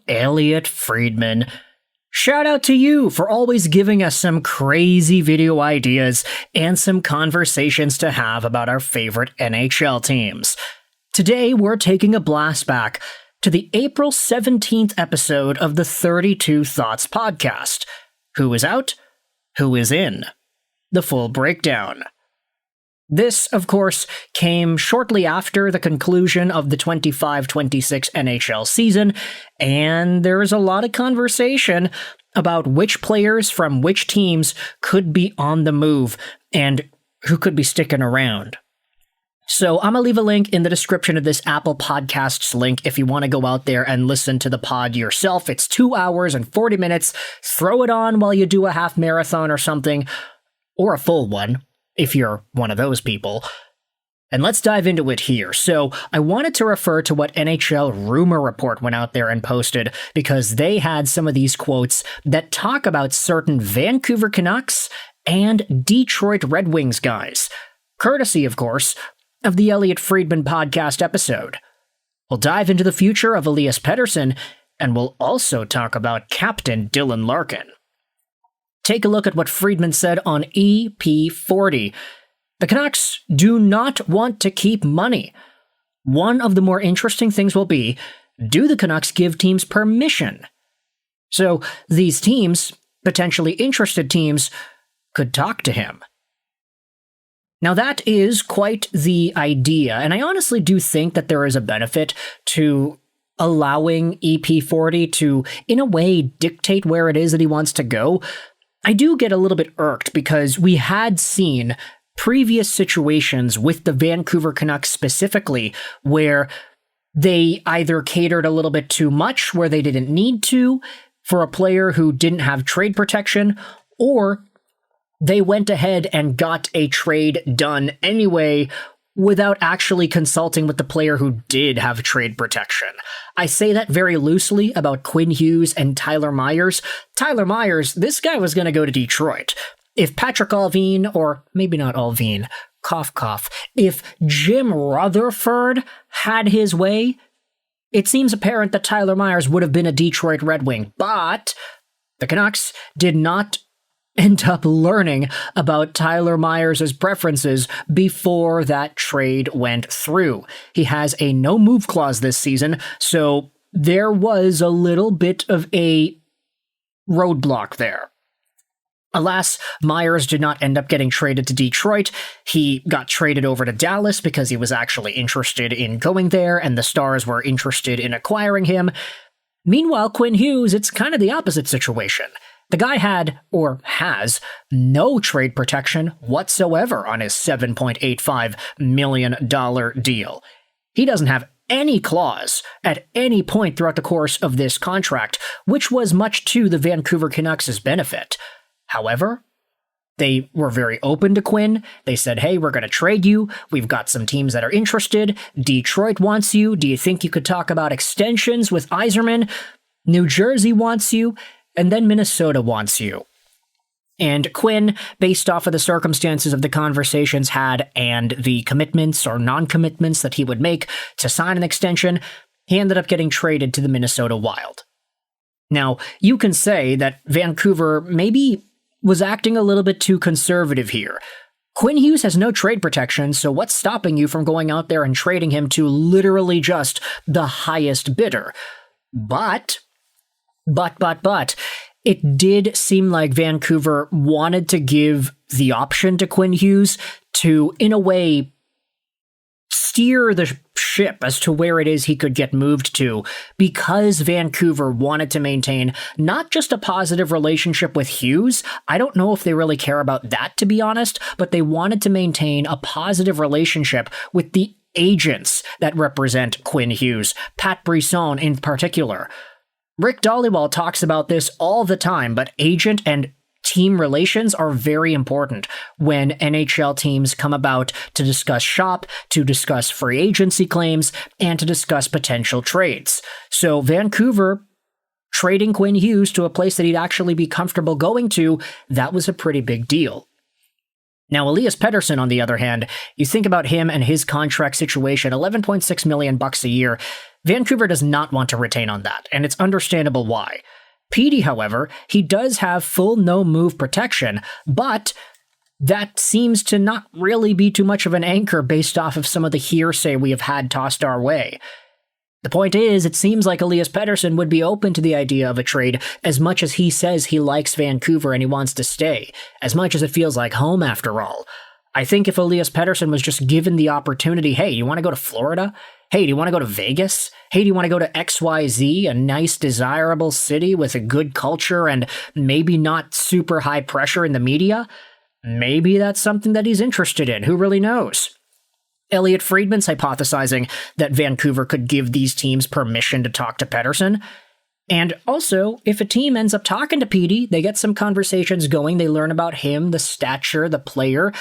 Elliotte Friedman. Shout out to you for always giving us some crazy video ideas and some conversations to have about our favorite NHL teams. Today, we're taking a blast back to the April 17th episode of the 32 Thoughts podcast. Who is out? Who is in? The full breakdown. This, of course, came shortly after the conclusion of the 25-26 NHL season, and there is a lot of conversation about which players from which teams could be on the move and who could be sticking around. So I'm going to leave a link in the description of this Apple Podcasts link if you want to go out there and listen to the pod yourself. It's 2 hours and 40 minutes. Throw it on while you do a half marathon or something, or a full one, if you're one of those people. And let's dive into it here. So I wanted to refer to what NHL Rumor Report went out there and posted, because they had some of these quotes that talk about certain Vancouver Canucks and Detroit Red Wings guys. Courtesy, of course, of the Elliotte Friedman podcast episode. We'll dive into the future of Elias Pettersson, and we'll also talk about Captain Dylan Larkin. Take a look at what Friedman said on EP40. The Canucks do not want to keep money. One of the more interesting things will be, do the Canucks give teams permission? So these teams, potentially interested teams, could talk to him. Now that is quite the idea, and I honestly do think that there is a benefit to allowing EP40 to, in a way, dictate where it is that he wants to go. I do get a little bit irked because we had seen previous situations with the Vancouver Canucks specifically where they either catered a little bit too much where they didn't need to for a player who didn't have trade protection, or they went ahead and got a trade done anyway without actually consulting with the player who did have trade protection. I say that very loosely about Quinn Hughes and Tyler Myers. Tyler Myers, this guy was going to go to Detroit. If Patrick Allvin, or maybe not Allvin, cough cough, if Jim Rutherford had his way, it seems apparent that Tyler Myers would have been a Detroit Red Wing, but the Canucks did not end up learning about Tyler Myers' preferences before that trade went through. He has a no-move clause this season, so there was a little bit of a roadblock there. Alas, Myers did not end up getting traded to Detroit. He got traded over to Dallas because he was actually interested in going there, and the Stars were interested in acquiring him. Meanwhile, Quinn Hughes, it's kind of the opposite situation. The guy had, or has, no trade protection whatsoever on his $7.85 million deal. He doesn't have any clause at any point throughout the course of this contract, which was much to the Vancouver Canucks' benefit. However, they were very open to Quinn. They said, hey, we're going to trade you. We've got some teams that are interested. Detroit wants you. Do you think you could talk about extensions with Yzerman? New Jersey wants you. And then Minnesota wants you. And Quinn, based off of the circumstances of the conversations had and the commitments or non-commitments that he would make to sign an extension, he ended up getting traded to the Minnesota Wild. Now, you can say that Vancouver maybe was acting a little bit too conservative here. Quinn Hughes has no trade protection, so what's stopping you from going out there and trading him to literally just the highest bidder? But, it did seem like Vancouver wanted to give the option to Quinn Hughes to, in a way, steer the ship as to where it is he could get moved to, because Vancouver wanted to maintain not just a positive relationship with Hughes. I don't know if they really care about that, to be honest, but they wanted to maintain a positive relationship with the agents that represent Quinn Hughes, Pat Brisson in particular. Rick Dhaliwal talks about this all the time, but agent and team relations are very important when NHL teams come about to discuss shop, to discuss free agency claims, and to discuss potential trades. So Vancouver trading Quinn Hughes to a place that he'd actually be comfortable going to, that was a pretty big deal. Now, Elias Pettersson, on the other hand, you think about him and his contract situation, $11.6 million a year. Vancouver does not want to retain on that, and it's understandable why. Petey, however, he does have full no-move protection, but that seems to not really be too much of an anchor based off of some of the hearsay we have had tossed our way. The point is, it seems like Elias Pettersson would be open to the idea of a trade as much as he says he likes Vancouver and he wants to stay, as much as it feels like home after all. I think if Elias Pettersson was just given the opportunity, hey, you want to go to Florida? Hey, do you want to go to Vegas? Hey, do you want to go to XYZ, a nice, desirable city with a good culture and maybe not super high pressure in the media? Maybe that's something that he's interested in. Who really knows? Elliotte Friedman's hypothesizing that Vancouver could give these teams permission to talk to Pettersson. And also, if a team ends up talking to Petey, they get some conversations going, they learn about him, the stature, the player.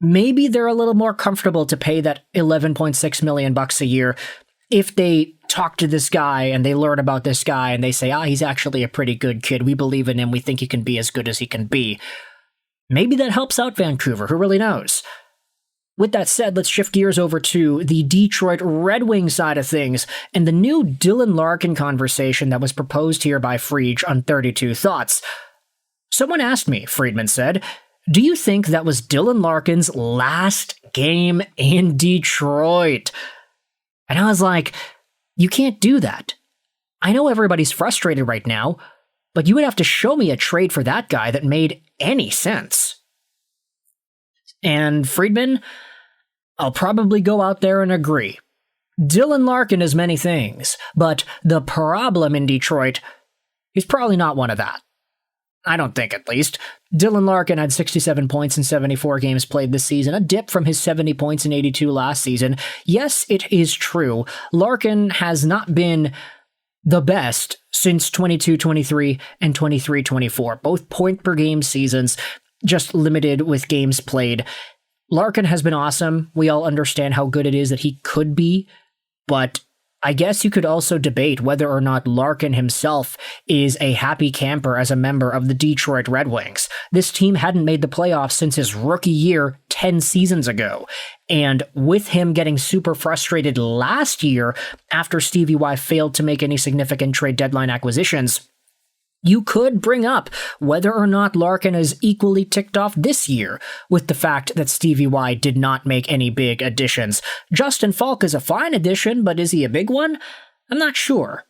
Maybe they're a little more comfortable to pay that $11.6 million a year if they talk to this guy and they learn about this guy and they say, he's actually a pretty good kid. We believe in him. We think he can be as good as he can be. Maybe that helps out Vancouver. Who really knows? With that said, let's shift gears over to the Detroit Red Wings side of things and the new Dylan Larkin conversation that was proposed here by Friedge on 32 Thoughts. Someone asked me, Friedman said, do you think that was Dylan Larkin's last game in Detroit? And I was like, you can't do that. I know everybody's frustrated right now, but you would have to show me a trade for that guy that made any sense. And Friedman, I'll probably go out there and agree. Dylan Larkin is many things, but the problem in Detroit is probably not one of that. I don't think, at least. Dylan Larkin had 67 points in 74 games played this season, a dip from his 70 points in 82 last season. Yes, it is true. Larkin has not been the best since 22-23 and 23-24, both point-per-game seasons, just limited with games played. Larkin has been awesome. We all understand how good it is that he could be, but I guess you could also debate whether or not Larkin himself is a happy camper as a member of the Detroit Red Wings. This team hadn't made the playoffs since his rookie year 10 seasons ago, and with him getting super frustrated last year after Stevie Y failed to make any significant trade deadline acquisitions, you could bring up whether or not Larkin is equally ticked off this year with the fact that Stevie Y did not make any big additions. Justin Falk is a fine addition, but is he a big one? I'm not sure.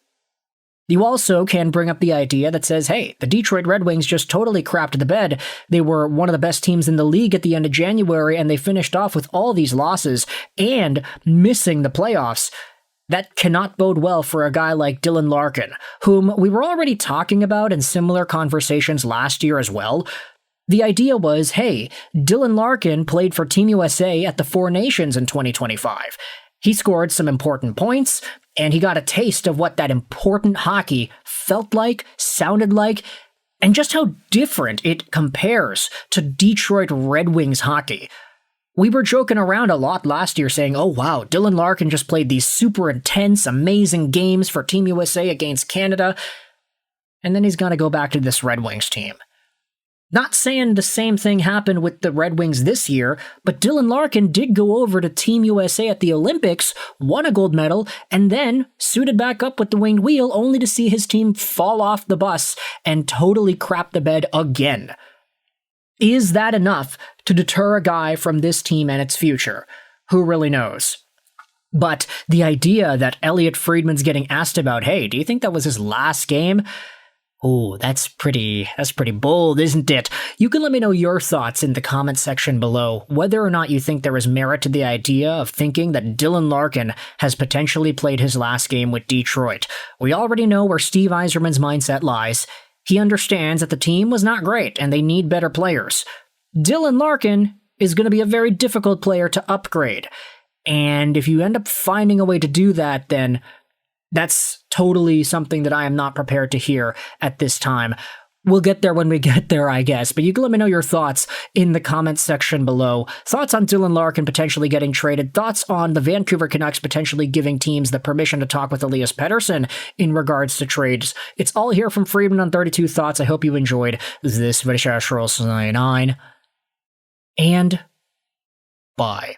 You also can bring up the idea that says, hey, the Detroit Red Wings just totally crapped the bed. They were one of the best teams in the league at the end of January, and they finished off with all these losses and missing the playoffs. That cannot bode well for a guy like Dylan Larkin, whom we were already talking about in similar conversations last year as well. The idea was, hey, Dylan Larkin played for Team USA at the Four Nations in 2025. He scored some important points, and he got a taste of what that important hockey felt like, sounded like, and just how different it compares to Detroit Red Wings hockey. We were joking around a lot last year saying, oh wow, Dylan Larkin just played these super intense, amazing games for Team USA against Canada, and then he's going to go back to this Red Wings team. Not saying the same thing happened with the Red Wings this year, but Dylan Larkin did go over to Team USA at the Olympics, won a gold medal, and then suited back up with the winged wheel only to see his team fall off the bus and totally crap the bed again. Is that enough to deter a guy from this team and its future? Who really knows? But the idea that Elliotte Friedman's getting asked about, hey, do you think that was his last game? Oh, that's pretty bold, isn't it? You can let me know your thoughts in the comment section below, whether or not you think there is merit to the idea of thinking that Dylan Larkin has potentially played his last game with Detroit. We already know where Steve Yzerman's mindset lies. He understands that the team was not great and they need better players. Dylan Larkin is going to be a very difficult player to upgrade. And if you end up finding a way to do that, then that's totally something that I am not prepared to hear at this time. We'll get there when we get there, I guess. But you can let me know your thoughts in the comments section below. Thoughts on Dylan Larkin potentially getting traded. Thoughts on the Vancouver Canucks potentially giving teams the permission to talk with Elias Pettersson in regards to trades. It's all here from Friedman on 32 Thoughts. I hope you enjoyed this video. 9. and bye.